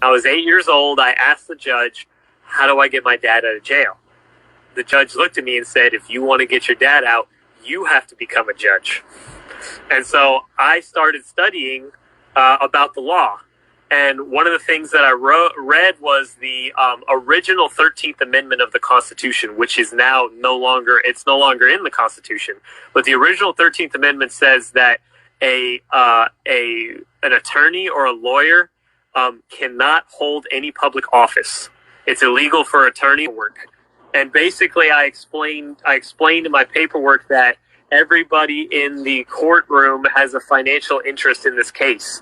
I was 8 years old. I asked the judge, how do I get my dad out of jail? The judge looked at me and said, if you want to get your dad out, you have to become a judge. And so I started studying about the law. And one of the things that I read was the original 13th Amendment of the Constitution, which is now no longer in the Constitution. But the original 13th Amendment says that an attorney or a lawyer cannot hold any public office. It's illegal for attorney to work. And basically, I explained in my paperwork that everybody in the courtroom has a financial interest in this case.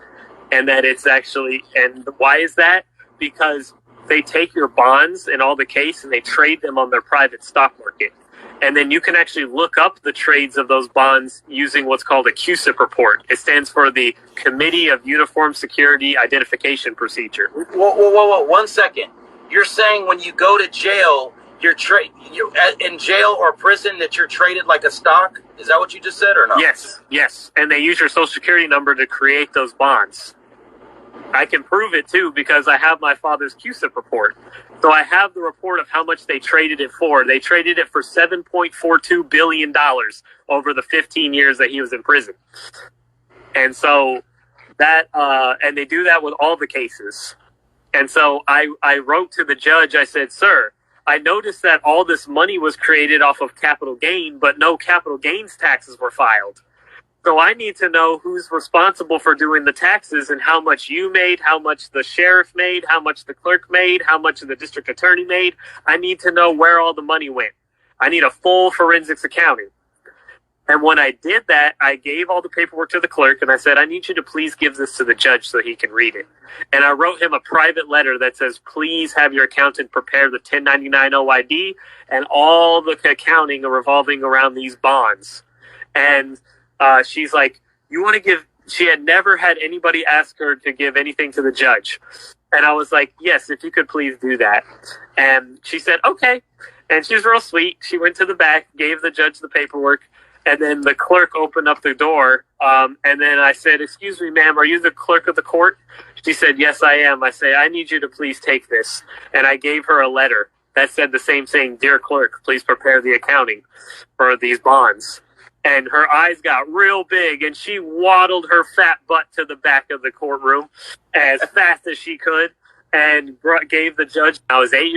And that it's actually, and why is that? Because they take your bonds in all the case and they trade them on their private stock market. And then you can actually look up the trades of those bonds using what's called a CUSIP report. It stands for the Committee of Uniform Security Identification Procedure. Whoa, 1 second. You're saying when you go to jail, you're in jail or prison that you're traded like a stock? Is that what you just said or not? Yes. And they use your social security number to create those bonds. I can prove it too because I have my father's CUSIP report. So I have the report of how much they traded it for. They traded it for $7.42 billion over the 15 years that he was in prison. And so that, and they do that with all the cases. And so I wrote to the judge, I said, sir, I noticed that all this money was created off of capital gain, but no capital gains taxes were filed. So I need to know who's responsible for doing the taxes and how much you made, how much the sheriff made, how much the clerk made, how much the district attorney made. I need to know where all the money went. I need a full forensics accounting. And when I did that, I gave all the paperwork to the clerk and I said, I need you to please give this to the judge so he can read it. And I wrote him a private letter that says, please have your accountant prepare the 1099 OID and all the accounting revolving around these bonds. And she's like, you want to give, she had never had anybody ask her to give anything to the judge. And I was like, yes, if you could please do that. And she said, okay. And she was real sweet. She went to the back, gave the judge the paperwork. And then the clerk opened up the door. And then I said, excuse me, ma'am, are you the clerk of the court? She said, yes, I am. I say, I need you to please take this. And I gave her a letter that said the same thing. Dear clerk, please prepare the accounting for these bonds. And her eyes got real big, and she waddled her fat butt to the back of the courtroom as fast as she could and gave the judge. I was 8 years